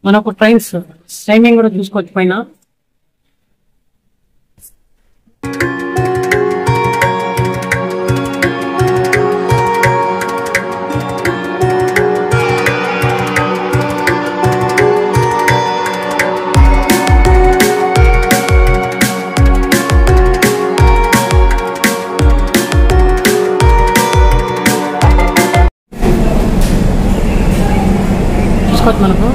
మనకు trains timing కూడా చూసుకోవచ్చు పైన. మనకు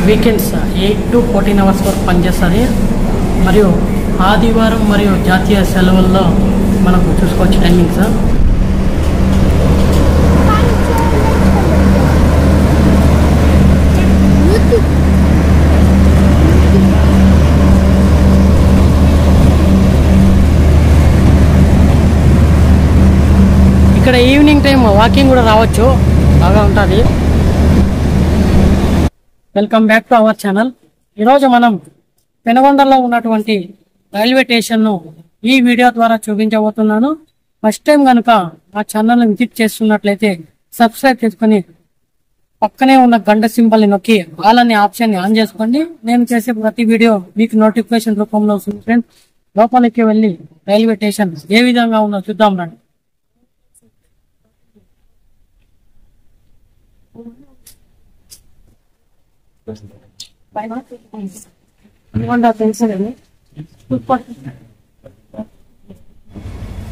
వీకెండ్స్ 8 to 14 hours వరకు పనిచేస్తుంది. మరియు ఆదివారం మరియు జాతీయ సెలవుల్లో మనకు చూసుకోవచ్చు టైమింగ్స్. ఇక్కడ ఈవినింగ్ టైం వాకింగ్ కూడా రావచ్చు, బాగా ఉంటుంది. Welcome back to our channel. ఈరోజు మనం పెనుగొండలో ఉన్నటువంటి రైల్వే స్టేషన్ను ఈ వీడియో ద్వారా చూపించబోతున్నాను. ఫస్ట్ టైం కనుక మా ఛానల్ని విజిట్ చేస్తున్నట్లయితే సబ్స్క్రైబ్ చేసుకుని పక్కనే ఉన్న గంట సింబల్ని నొక్కి ఆల్ అనే ఆప్షన్ని ఆన్ చేసుకోండి. నేను చేసే ప్రతి వీడియో మీకు నోటిఫికేషన్ రూపంలో వస్తుంది. ఫ్రెండ్స్, లోపలికి వెళ్ళి రైల్వే స్టేషన్ ఏ విధంగా ఉందో చూద్దాం రండి.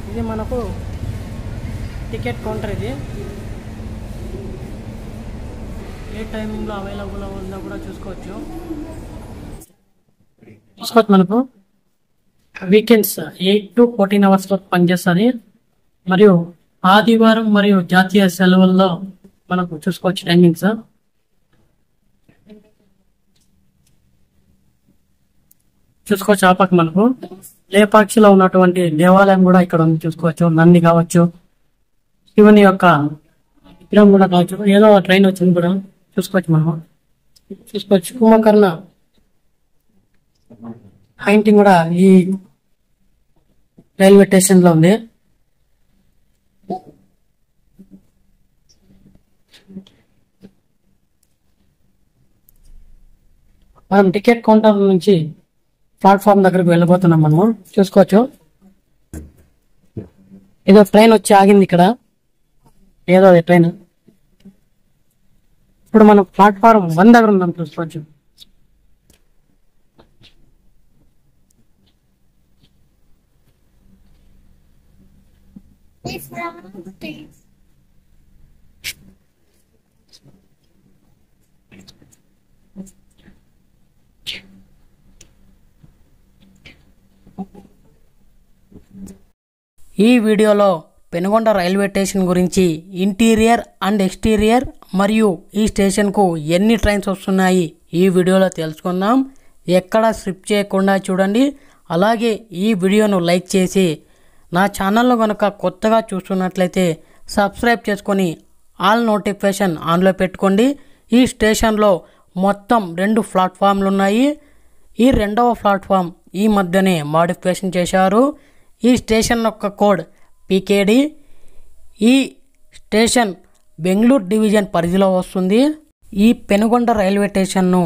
ఇది మనకు టికెట్ కౌంటర్. ఇది ఏ టైమింగ్లో అవైలబుల్ ఉందో కూడా చూసుకోవచ్చు. మనకు వీకెండ్స్ 8 to 14 hours వరకు పనిచేస్తుంది. మరియు ఆదివారం మరియు జాతీయ సెలవుల్లో మనకు చూసుకోవచ్చు టైమింగ్స్. చూసుకోవచ్చు ఆ పక్క మనకు లేపాక్షిలో ఉన్నటువంటి దేవాలయం కూడా ఇక్కడ ఉంది చూసుకోవచ్చు. నంది కావచ్చు, శివుని యొక్క విగ్రహం కూడా కావచ్చు. ఏదో ట్రైన్ వచ్చింది కూడా చూసుకోవచ్చు. మనం చూసుకోవచ్చు కుంభకర్ణ హైంటింగ్ కూడా ఈ రైల్వే స్టేషన్ లో ఉంది. మనం టికెట్ కౌంటర్ నుంచి ప్లాట్ఫామ్ దగ్గరకు వెళ్ళబోతున్నాం. మనము చూసుకోవచ్చు ఏదో ట్రైన్ వచ్చి ఆగింది ఇక్కడ, ఏదో అది ట్రైన్. ఇప్పుడు మనం ప్లాట్ఫామ్ 1 దగ్గర ఉన్నాం చూసుకోవచ్చు. ఈ వీడియోలో పెనుగొండ రైల్వే స్టేషన్ గురించి ఇంటీరియర్ అండ్ ఎక్స్టీరియర్ మరియు ఈ స్టేషన్కు ఎన్ని ట్రైన్స్ వస్తున్నాయి ఈ వీడియోలో తెలుసుకుందాం. ఎక్కడ స్కిప్ చేయకుండా చూడండి. అలాగే ఈ వీడియోను లైక్ చేసి నా ఛానల్ను కనుక కొత్తగా చూస్తున్నట్లయితే సబ్స్క్రైబ్ చేసుకొని ఆల్ నోటిఫికేషన్ ఆన్లో పెట్టుకోండి. ఈ స్టేషన్లో మొత్తం 2 ప్లాట్ఫామ్లు ఉన్నాయి. ఈ 2వ ప్లాట్ఫామ్ ఈ మధ్యనే మోడిఫికేషన్ చేశారు. ఈ స్టేషన్ యొక్క కోడ్ PKD. ఈ స్టేషన్ బెంగళూరు డివిజన్ పరిధిలో వస్తుంది. ఈ పెనుగొండ రైల్వే స్టేషన్ను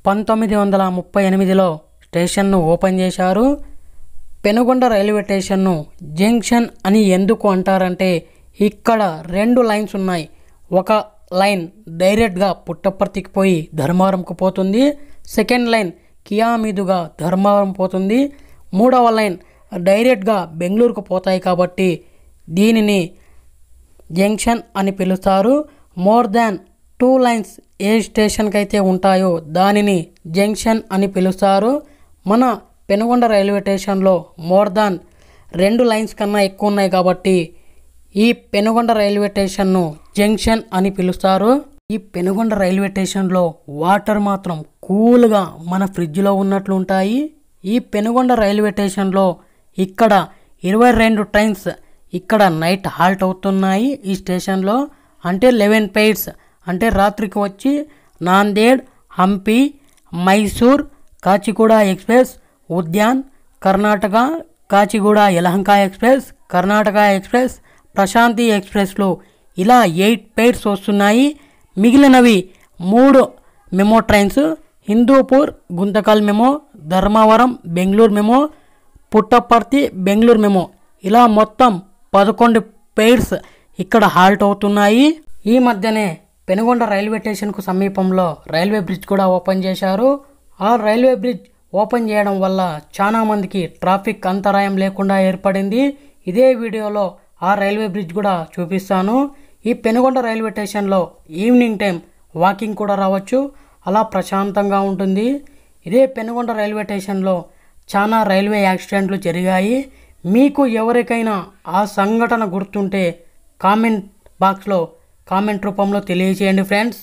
1938లో స్టేషన్ను ఓపెన్ చేశారు. పెనుగొండ రైల్వే స్టేషన్ను జంక్షన్ అని ఎందుకు అంటారంటే ఇక్కడ 2 లైన్స్ ఉన్నాయి. ఒక లైన్ డైరెక్ట్గా పుట్టపర్తికి పోయి ధర్మవరంకు పోతుంది. సెకండ్ లైన్ కియా మీదుగా ధర్మవరం పోతుంది. 3వ లైన్ డైరెక్ట్గా బెంగళూరుకు పోతాయి కాబట్టి దీనిని జంక్షన్ అని పిలుస్తారు. మోర్ దాన్ 2 లైన్స్ ఏ స్టేషన్కి అయితే ఉంటాయో దానిని జంక్షన్ అని పిలుస్తారు. మన పెనుగొండ రైల్వే స్టేషన్లో మోర్ దాన్ 2 లైన్స్ కన్నా ఎక్కువ ఉన్నాయి కాబట్టి ఈ పెనుగొండ రైల్వే స్టేషన్ను జంక్షన్ అని పిలుస్తారు. ఈ పెనుగొండ రైల్వే స్టేషన్లో వాటర్ మాత్రం కూల్గా మన ఫ్రిడ్జ్లో ఉన్నట్లు ఉంటాయి. ఈ పెనుగొండ రైల్వే స్టేషన్లో ఇక్కడ 22 ట్రైన్స్ ఇక్కడ నైట్ హాల్ట్ అవుతున్నాయి. ఈ స్టేషన్లో అంటే 11 పైర్స్ అంటే రాత్రికి వచ్చి Nanded, Hampi, Mysore, Kachiguda express, Udyan, Karnataka, Kachiguda Yelahanka express, Karnataka express, Prashanti ఎక్స్ప్రెస్లు ఇలా 8 పైర్స్ వస్తున్నాయి. మిగిలినవి 3 memo trains Hindupur Guntakal memo, Dharmavaram Bengaluru memo, Puttaparthi Bengaluru memo ఇలా మొత్తం 11 పెయిర్స్ ఇక్కడ హాల్ట్ అవుతున్నాయి. ఈ మధ్యనే పెనుగొండ రైల్వే స్టేషన్కు సమీపంలో రైల్వే బ్రిడ్జ్ కూడా ఓపెన్ చేశారు. ఆ రైల్వే బ్రిడ్జ్ ఓపెన్ చేయడం వల్ల చాలా మందికి ట్రాఫిక్ అంతరాయం లేకుండా ఏర్పడింది. ఇదే వీడియోలో ఆ రైల్వే బ్రిడ్జ్ కూడా చూపిస్తాను. ఈ పెనుగొండ రైల్వే స్టేషన్లో ఈవినింగ్ టైం వాకింగ్ కూడా రావచ్చు, అలా ప్రశాంతంగా ఉంటుంది. ఇదే పెనుగొండ రైల్వే స్టేషన్లో చాలా రైల్వే యాక్సిడెంట్లు జరిగాయి. మీకు ఎవరికైనా ఆ సంఘటన గుర్తుంటే కామెంట్ బాక్స్లో కామెంట్ రూపంలో తెలియజేయండి ఫ్రెండ్స్.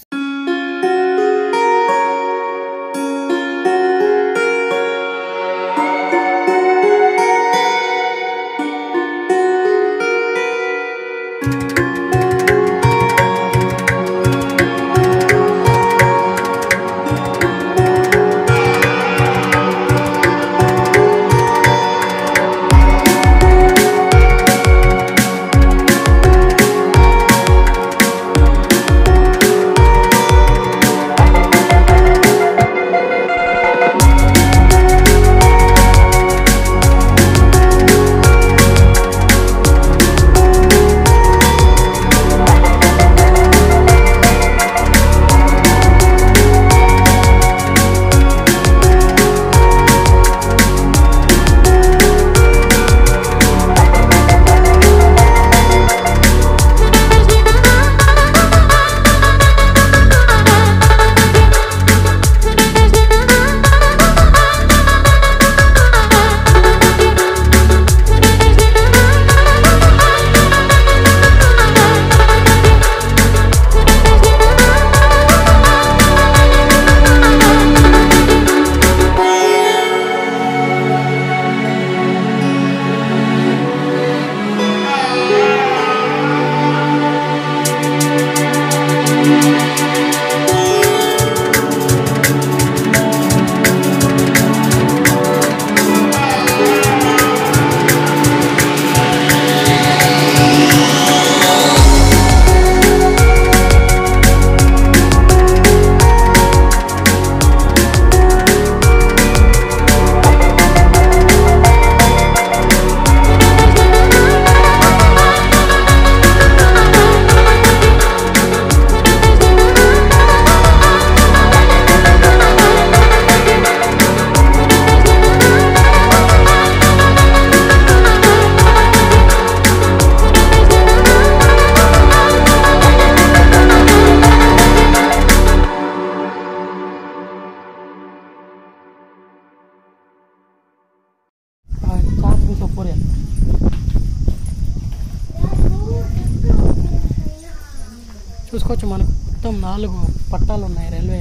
చూసుకోవచ్చు, మనకు మొత్తం 4 పట్టాలు ఉన్నాయి రైల్వే.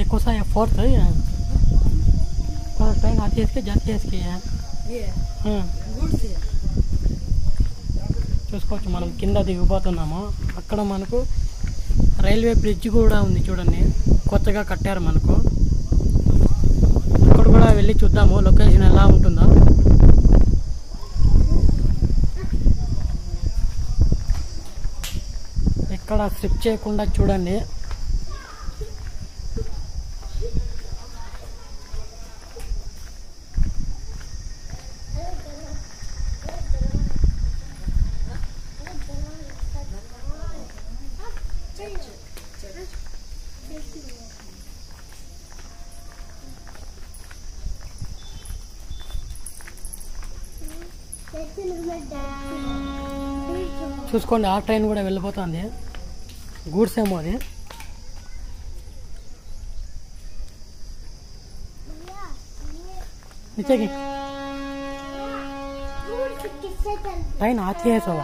ఎక్కువ सा 4th ट्रेन आती है इसके जाती है इसकी చూసుకోవచ్చు. మనం కింద దిగిపోతున్నాము. అక్కడ మనకు రైల్వే బ్రిడ్జ్ కూడా ఉంది చూడండి, కొత్తగా కట్టారు మనకు. అక్కడ కూడా వెళ్ళి చూద్దాము లొకేషన్ ఎలా ఉంటుందో. ఇక్కడ స్లిప్ చేయకుండా చూడండి. చూసుకోండి, ఆ ట్రైన్ కూడా వెళ్ళిపోతుంది. గూడ్స్ ఏమో అది. नीचे की ट्रेन आती है सब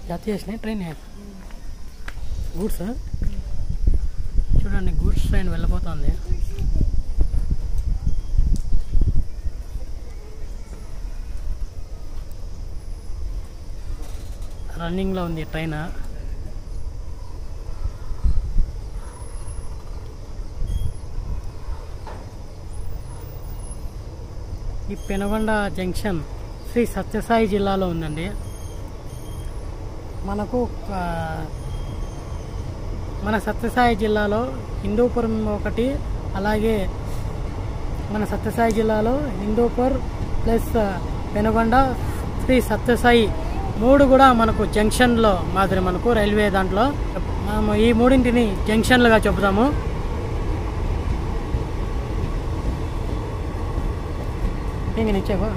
जाती है इसने ट्रेन है గూడ్స్ చూడండి, గూడ్స్ ట్రైన్ వెళ్ళిపోతుంది. రన్నింగ్లో ఉంది ట్రైన్. ఈ పెనుగొండ జంక్షన్ శ్రీ సత్యసాయి జిల్లాలో ఉందండి. మనకు మన సత్యసాయి జిల్లాలో హిందూపురం ఒకటి, అలాగే మన సత్యసాయి జిల్లాలో హిందూపూర్ ప్లస్ పెనుగొండ శ్రీ సత్యసాయి 3 కూడా మనకు జంక్షన్లో మాదిరి మనకు రైల్వే దాంట్లో మనము ఈ 3ంటిని జంక్షన్లుగా చెబుతాము. ఇంక నిచ్చేవా